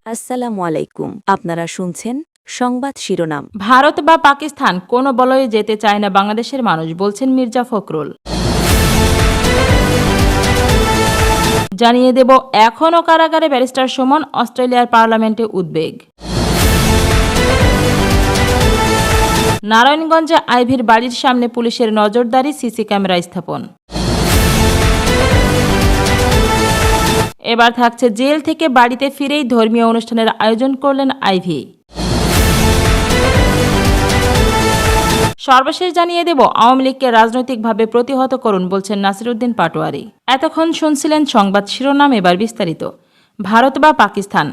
আসসালামু আলাইকুম। আপনারা শুনছেন সংবাদ শিরোনাম। ভারত বা পাকিস্তান কোনো বলয়ে যেতে চায় না বাংলাদেশের মানুষ, বলছেন মির্জা ফখরুল। জানিয়ে দেব, এখনও কারাগারে ব্যারিস্টার সুমন, অস্ট্রেলিয়ার পার্লামেন্টে উদ্বেগ। নারায়ণগঞ্জে আইভীর বাড়ির সামনে পুলিশের নজরদারি, সিসি ক্যামেরা স্থাপন। এবার থাকছে, জেল থেকে বাড়িতে ফিরেই ধর্মীয় অনুষ্ঠানের আয়োজন করলেন আইভী। সর্বশেষ জানিয়ে দেব, আওয়ামী লীগকে রাজনৈতিকভাবে প্রতিহত করুন, বলছেন নাসিরউদ্দিন পাটোয়ারি। এতক্ষণ শুনছিলেন সংবাদ শিরোনাম, এবার বিস্তারিত। ভারত বা পাকিস্তান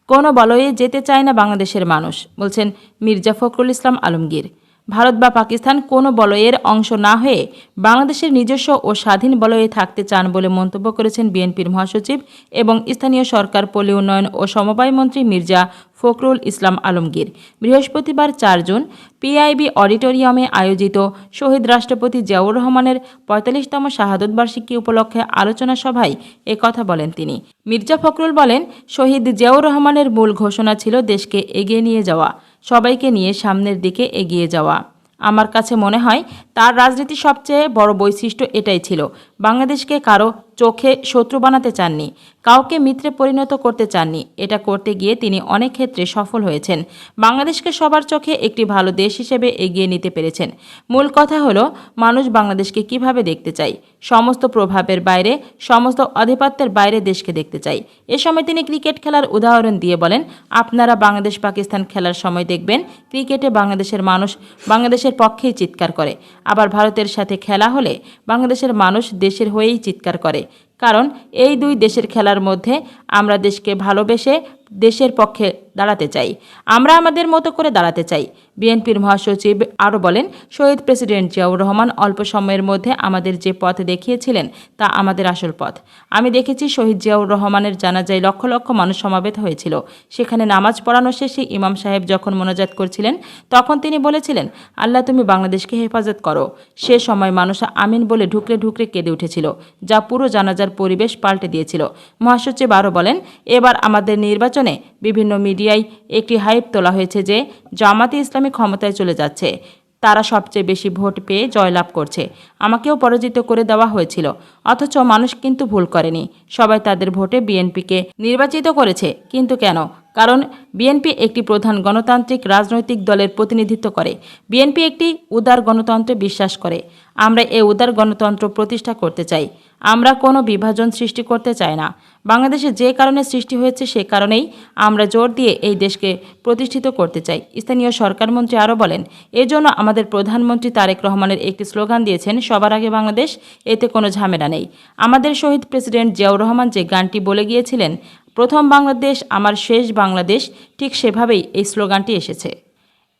কোনো বলয়ে যেতে চায় না বাংলাদেশের মানুষ, বলছেন মির্জা ফখরুল ইসলাম আলমগীর। ভারত বা পাকিস্তান কোনো বলয়ের অংশ না হয়ে বাংলাদেশের নিজস্ব ও স্বাধীন বলয়ে থাকতে চান বলে মন্তব্য করেছেন বিএনপির মহাসচিব এবং স্থানীয় সরকার, পল্লী উন্নয়ন ও সমবায় মন্ত্রী মির্জা ফখরুল ইসলাম আলমগীর বৃহস্পতিবার ৪ জুন পিআইবি অডিটোরিয়ামে আয়োজিত শহীদ রাষ্ট্রপতি জিয়াউর রহমানের ৪৫তম শাহাদত বার্ষিকী উপলক্ষে আলোচনা সভায় একথা বলেন তিনি। মির্জা ফখরুল বলেন, শহীদ জিয়াউর রহমানের মূল ঘোষণা ছিল দেশকে এগিয়ে নিয়ে যাওয়া, সবাইকে নিয়ে সামনের দিকে এগিয়ে যাওয়া। আমার কাছে মনে হয় তার রাজনীতির সবচেয়ে বড় বৈশিষ্ট্য এটাই ছিল। বাংলাদেশকে কারো চোখে শত্রু বানাতে চাননি, কাউকে মিত্রে পরিণত করতে চাননি। এটা করতে গিয়ে তিনি অনেক ক্ষেত্রে সফল হয়েছেন। বাংলাদেশকে সবার চোখে একটি ভালো দেশ হিসেবে এগিয়ে নিতে পেরেছেন। মূল কথা হলো, মানুষ বাংলাদেশকে কিভাবে দেখতে চাই, সমস্ত প্রভাবের বাইরে, সমস্ত আধিপত্যের বাইরে দেশকে দেখতে চাই। এ সময় তিনি ক্রিকেট খেলার উদাহরণ দিয়ে বলেন, আপনারা বাংলাদেশ পাকিস্তান খেলার সময় দেখবেন ক্রিকেটে বাংলাদেশের মানুষ বাংলাদেশের পক্ষেই চিৎকার করে, আবার ভারতের সাথে খেলা হলে বাংলাদেশের মানুষ দেশের হয়েই চিৎকার করে। কারণ এই দুই দেশের খেলার মধ্যে আমরা দেশকে ভালোবেসে দেশের পক্ষে দাঁড়াতে চাই, আমরা আমাদের মতো করে দাঁড়াতে চাই। বিএনপির মহাসচিব আরও বলেন, শহীদ প্রেসিডেন্ট জিয়াউর রহমান অল্প সময়ের মধ্যে আমাদের যে পথ দেখিয়েছিলেন তা আমাদের আসল পথ। আমি দেখেছি শহীদ জিয়াউর রহমানের জানাজায় লক্ষ লক্ষ মানুষ সমবেত হয়েছিল। সেখানে নামাজ পড়ানো শেষে ইমাম সাহেব যখন মোনাজাত করছিলেন তখন তিনি বলেছিলেন, আল্লাহ তুমি বাংলাদেশকে হেফাজত করো। সে সময় মানুষ আমিন বলে ঢুকরে ঢুকরে কেঁদে উঠেছিল, যা পুরো জানাজার পরিবেশ পাল্টে দিয়েছিল। মহাসচিব আরও বলেন, এবার আমাদের নির্বাচনে বিভিন্ন মিডিয়ায় একটি হাইপ তোলা হয়েছে যে জামাতে ইসলামী ক্ষমতায় চলে যাচ্ছে, তারা সবচেয়ে বেশি ভোট পেয়ে জয়লাভ করছে। আমাকেও পরাজিত করে দেওয়া হয়েছিল, অথচ মানুষ কিন্তু ভুল করেনি। সবাই তাদের ভোটে বিএনপিকে নির্বাচিত করেছে। কিন্তু কেন? কারণ বিএনপি একটি প্রধান গণতান্ত্রিক রাজনৈতিক দলের প্রতিনিধিত্ব করে। বিএনপি একটি উদার গণতন্ত্রে বিশ্বাস করে। আমরা এই উদার গণতন্ত্র প্রতিষ্ঠা করতে চাই। আমরা কোনো বিভাজন সৃষ্টি করতে চাই না। বাংলাদেশে যে কারণে সৃষ্টি হয়েছে সে কারণেই আমরা জোর দিয়ে এই দেশকে প্রতিষ্ঠিত করতে চাই। স্থানীয় সরকারমন্ত্রী আরও বলেন, এজন্য আমাদের প্রধানমন্ত্রী তারেক রহমানের একটি স্লোগান দিয়েছেন, সবার আগে বাংলাদেশ। এতে কোনো ঝামেলা নেই। আমাদের শহীদ প্রেসিডেন্ট জিয়াউর রহমান যে গানটি বলে গিয়েছিলেন, প্রথম বাংলাদেশ আমার শেষ বাংলাদেশ, ঠিক সেভাবেই এই স্লোগানটি এসেছে।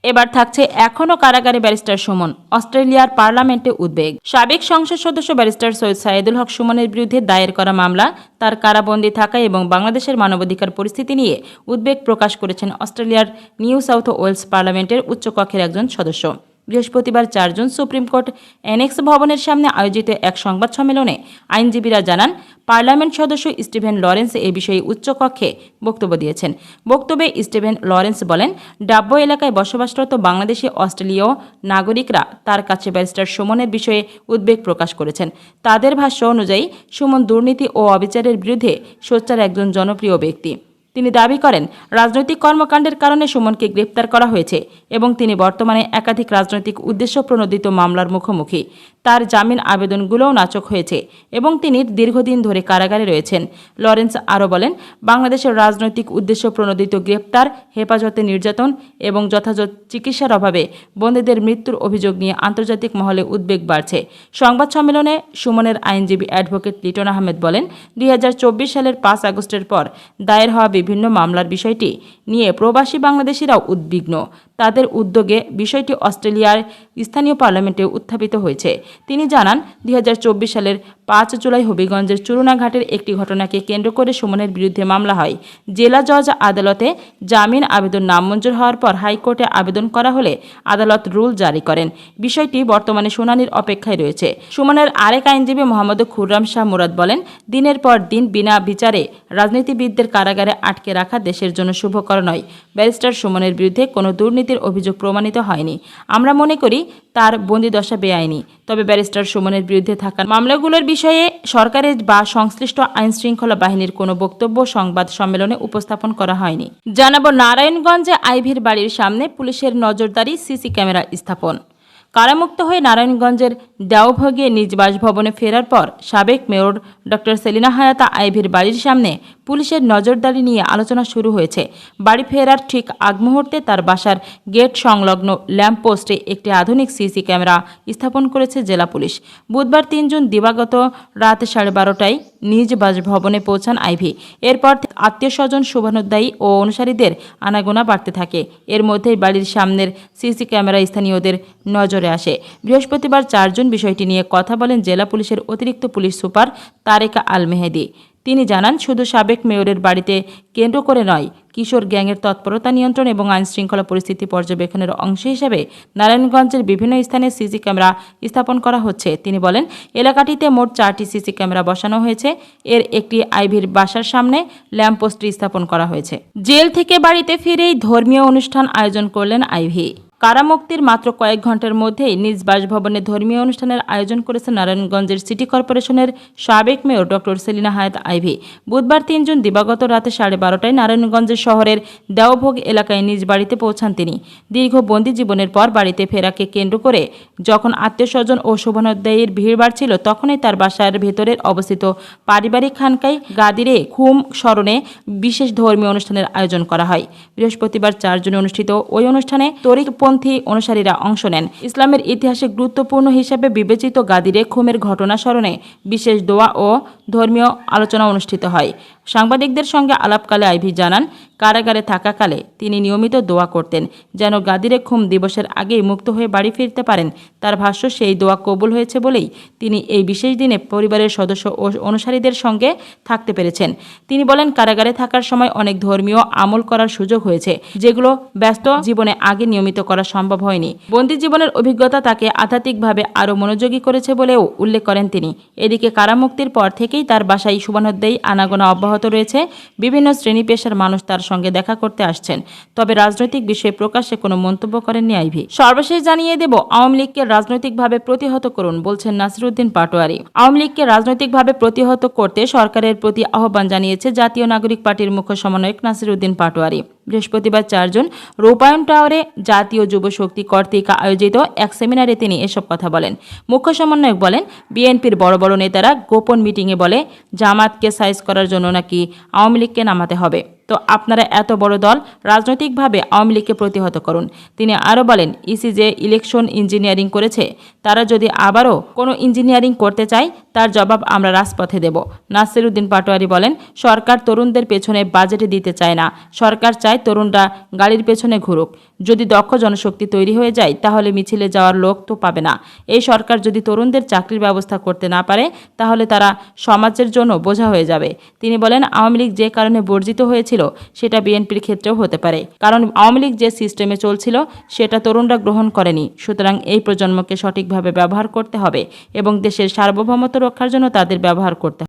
এবার থাকছে, এখনও কারাগারে ব্যারিস্টার সুমন, অস্ট্রেলিয়ার পার্লামেন্টে উদ্বেগ। সাবেক সংসদ সদস্য ব্যারিস্টার সৈয়দ সাইদুল হক সুমনের বিরুদ্ধে দায়ের করা মামলা, তার কারাবন্দী থাকা এবং বাংলাদেশের মানবাধিকার পরিস্থিতি নিয়ে উদ্বেগ প্রকাশ করেছেন অস্ট্রেলিয়ার নিউ সাউথ ওয়েলস পার্লামেন্টের উচ্চকক্ষের একজন সদস্য। বৃহস্পতিবার ৪ জুন সুপ্রিম কোর্ট অ্যানেক্স ভবনের সামনে আয়োজিত এক সংবাদ সম্মেলনে আইনজীবীরা জানান, পার্লামেন্ট সদস্য স্টিভেন লরেন্স এ বিষয়ে উচ্চকক্ষে বক্তব্য দিয়েছেন। বক্তব্যে স্টিভেন লরেন্স বলেন, ডাব্বো এলাকায় বসবাসরত বাংলাদেশি অস্ট্রেলীয় নাগরিকরা তার কাছে ব্যারিস্টার সুমনের বিষয়ে উদ্বেগ প্রকাশ করেছেন। তাদের ভাষ্য অনুযায়ী সুমন দুর্নীতি ও অবিচারের বিরুদ্ধে সোচ্চার একজন জনপ্রিয় ব্যক্তি। তিনি দাবি করেন, রাজনৈতিক কর্মকাণ্ডের কারণে সুমনকে গ্রেপ্তার করা হয়েছে এবং তিনি বর্তমানে একাধিক রাজনৈতিক উদ্দেশ্য প্রণোদিত মামলার মুখোমুখি। তার জামিন আবেদনগুলোও নাকচ হয়েছে এবং তিনি দীর্ঘদিন ধরে কারাগারে রয়েছেন। লরেন্স আরও বলেন, বাংলাদেশের রাজনৈতিক উদ্দেশ্য প্রণোদিত গ্রেপ্তার, হেফাজতে নির্যাতন এবং যথাযথ চিকিৎসার অভাবে বন্দীদের মৃত্যুর অভিযোগ নিয়ে আন্তর্জাতিক মহলে উদ্বেগ বাড়ছে। সংবাদ সম্মেলনে সুমনের আইনজীবী অ্যাডভোকেট লিটন আহমেদ বলেন, ২০২৪ সালের ৫ আগস্টের পর দায়ের হওয়া বিভিন্ন মামলার বিষয়টি নিয়ে প্রবাসী বাংলাদেশিরাও উদ্বিগ্ন। তাদের উদ্যোগে বিষয়টি অস্ট্রেলিয়ার স্থানীয় পার্লামেন্টে উত্থাপিত হয়েছে। তিনি জানান, ২০২৪ সালের 5 জুলাই হবিগঞ্জের চুরুনাঘাটের একটি ঘটনাকে কেন্দ্র করে সুমনের বিরুদ্ধে মামলা হয়। জেলা জজ আদালতে জামিন আবেদন নামঞ্জুর হওয়ার পর হাইকোর্টে আবেদন করা হলে আদালত রুল জারি করেন। বিষয়টি বর্তমানে শুনানির অপেক্ষায় রয়েছে। সুমনের আরেক আইনজীবী মোহাম্মদ খুররাম শাহ মুরাদ বলেন, দিনের পর দিন বিনা বিচারে রাজনীতিবিদদের কারাগারে আটকে রাখা দেশের জন্য শুভকর নয়। ব্যারিস্টার সুমনের বিরুদ্ধে কোনো দুর্নীতির অভিযোগ প্রমাণিত হয়নি। আমরা মনে করি তার বন্দিদশা বেআইনি। তবে ব্যারিস্টার সুমনের বিরুদ্ধে থাকা মামলাগুলোর বিষয়ে সরকারের বা সংশ্লিষ্ট আইনশৃঙ্খলা বাহিনীর কোনো বক্তব্য সংবাদ সম্মেলনে উপস্থাপন করা হয়নি। জানাবো নারায়ণগঞ্জে আইভীর বাড়ির সামনে পুলিশের নজরদারি, সিসি ক্যামেরা স্থাপন। কারামুক্ত হয়ে নারায়ণগঞ্জের দেওভোগে নিজ বাসভবনে ফেরার পর সাবেক মেয়র ডক্টর সেলিনা হায়াতা আইভীর বাড়ির সামনে পুলিশের নজরদারি নিয়ে আলোচনা শুরু হয়েছে। বাড়ি ফেরার ঠিক আগ মুহূর্তে তার বাসার গেট সংলগ্ন ল্যাম্পপোস্টে একটি আধুনিক সিসি ক্যামেরা স্থাপন করেছে জেলা পুলিশ। বুধবার 3 জুন দিবাগত রাত 12:30টায় নিজ বাসভবনে পৌঁছান আইভী। এরপর আত্মীয়স্বজন, শুভানুধ্যায়ী ও অনুসারীদের আনাগোনা বাড়তে থাকে। এর মধ্যেই বাড়ির সামনের সিসি ক্যামেরা স্থানীয়দের নজরে আসে। বৃহস্পতিবার 4 জুন বিষয়টি নিয়ে কথা বলেন জেলা পুলিশের অতিরিক্ত পুলিশ সুপার তারেকা আল মেহেদি। তিনি জানান, শুধু সাবেক মেয়রের বাড়িতে কেন্দ্র করে নয়, কিশোর গ্যাংয়ের তৎপরতা নিয়ন্ত্রণ এবং আইনশৃঙ্খলা পরিস্থিতি পর্যবেক্ষণের অংশ হিসেবে নারায়ণগঞ্জের বিভিন্ন স্থানে সিসি ক্যামেরা স্থাপন করা হচ্ছে। তিনি বলেন, এলাকাটিতে মোট 4টি সিসি ক্যামেরা বসানো হয়েছে। এর একটি আইভীর বাসার সামনে ল্যাম্পপোস্টে স্থাপন করা হয়েছে। জেল থেকে বাড়িতে ফিরেই ধর্মীয় অনুষ্ঠান আয়োজন করলেন আইভী। কারামুক্তির মাত্র কয়েক ঘন্টার মধ্যেই নিজ বাসভবনে ধর্মীয় অনুষ্ঠানের আয়োজন করেছে নারায়ণগঞ্জের সিটি কর্পোরেশনের সাবেক মেয়র ডক্টর সেলিনা হায়াত আইভী। বুধবার 3 জুন দিবাগত রাতে 12:30টায় নারায়ণগঞ্জের শহরের দেওভোগ এলাকায় নিজ বাড়িতে পৌঁছান তিনি। দীর্ঘ বন্দি জীবনের পর বাড়িতে ফেরাকে কেন্দ্র করে যখন আত্মীয়স্বজন ও শুভানুধ্যায়ীর ভিড় বাড়ছিল, তখনই তার বাসার ভেতরের অবস্থিত পারিবারিক খানকায় গাদিরে খুম স্মরণে বিশেষ ধর্মীয় অনুষ্ঠানের আয়োজন করা হয়। বৃহস্পতিবার 4 জুনে অনুষ্ঠিত ওই অনুষ্ঠানে পন্থী অনুসারীরা অংশ নেন। ইসলামের ইতিহাসে গুরুত্বপূর্ণ হিসেবে বিবেচিত গাদিরে খুমের ঘটনা স্মরণে বিশেষ দোয়া ও ধর্মীয় আলোচনা অনুষ্ঠিত হয়। সাংবাদিকদের সঙ্গে আলাপকালে আইভী জানান, কারাগারে থাকাকালে তিনি নিয়মিত দোয়া করতেন যেন গাদিরে খুম দিবসের আগেই মুক্ত হয়ে বাড়ি ফিরতে পারেন। তার ভাষ্য, সেই দোয়া কবুল হয়েছে বলেই তিনি এই বিশেষ দিনে পরিবারের সদস্য ও অনুসারীদের সঙ্গে থাকতে পেরেছেন। তিনি বলেন, কারাগারে থাকার সময় অনেক ধর্মীয় আমল করার সুযোগ হয়েছে, যেগুলো ব্যস্ত জীবনে আগে নিয়মিত করা সম্ভব হয়নি। বন্দী জীবনের অভিজ্ঞতা তাকে আধ্যাত্মিকভাবে আরও মনোযোগী করেছে বলেও উল্লেখ করেন তিনি। এদিকে কারামুক্তির পর থেকেই তার বাসায় শুভানুধ্যায়ী আনাগোনা অব্যাহত রয়েছে। বিভিন্ন শ্রেণী পেশার মানুষ তার সঙ্গে দেখা করতে আসছেন। তবে রাজনৈতিক বিষয়ে প্রকাশ্যে কোনো মন্তব্য করেননি আইভী। সর্বশেষ জানিয়ে দেব, আওয়ামী লীগকে রাজনৈতিকভাবে প্রতিহত করুন বলছেন নাসিরউদ্দিন পাটোয়ারী। আওয়ামী লীগকে রাজনৈতিকভাবে প্রতিহত করতে সরকারের প্রতি আহ্বান জানিয়েছে জাতীয় নাগরিক পার্টির মুখ্য সমন্বয়ক নাসিরউদ্দিন পাটোয়ারী। বৃহস্পতিবার 4 জুন রূপায়ণ টাওয়ারে জাতীয় যুব শক্তি কর্তৃক আয়োজিত এক সেমিনারে তিনি এসব কথা বলেন। মুখ্য সমন্বয়ক বলেন, বিএনপির বড় বড় নেতারা গোপন মিটিংয়ে বলে জামাতকে সাইজ করার জন্য নাকি আওয়ামী লীগকে নামাতে হবে। তো আপনারা এত বড় দল, রাজনৈতিকভাবে আওয়ামী লীগকে প্রতিহত করুন। তিনি আরও বলেন, ইসি যে ইলেকশন ইঞ্জিনিয়ারিং করেছে, তারা যদি আবারও কোনো ইঞ্জিনিয়ারিং করতে চায়, তার জবাব আমরা রাজপথে দেব। নাসিরউদ্দিন পাটোয়ারী বলেন, সরকার তরুণদের পেছনে বাজেটে দিতে চায় না। সরকার চায় তরুণরা গাড়ির পেছনে ঘুরুক। যদি দক্ষ জনশক্তি তৈরি হয়ে যায়, তাহলে মিছিলে যাওয়ার লোক তো পাবে না। এই সরকার যদি তরুণদের চাকরির ব্যবস্থা করতে না পারে, তাহলে তারা সমাজের জন্য বোঝা হয়ে যাবে। তিনি বলেন, আওয়ামী লীগ যে কারণে বর্জিত হয়েছিল সেটা বিএনপির ক্ষেত্রেও হতে পারে, কারণ আওয়ামী লীগ যে সিস্টেমে চলছিল সেটা তরুণরা গ্রহণ করেনি। সুতরাং এই প্রজন্মকে সঠিকভাবে ব্যবহার করতে হবে এবং দেশের সার্বভৌমত্ব রক্ষার জন্য তাদের ব্যবহার করতে হবে।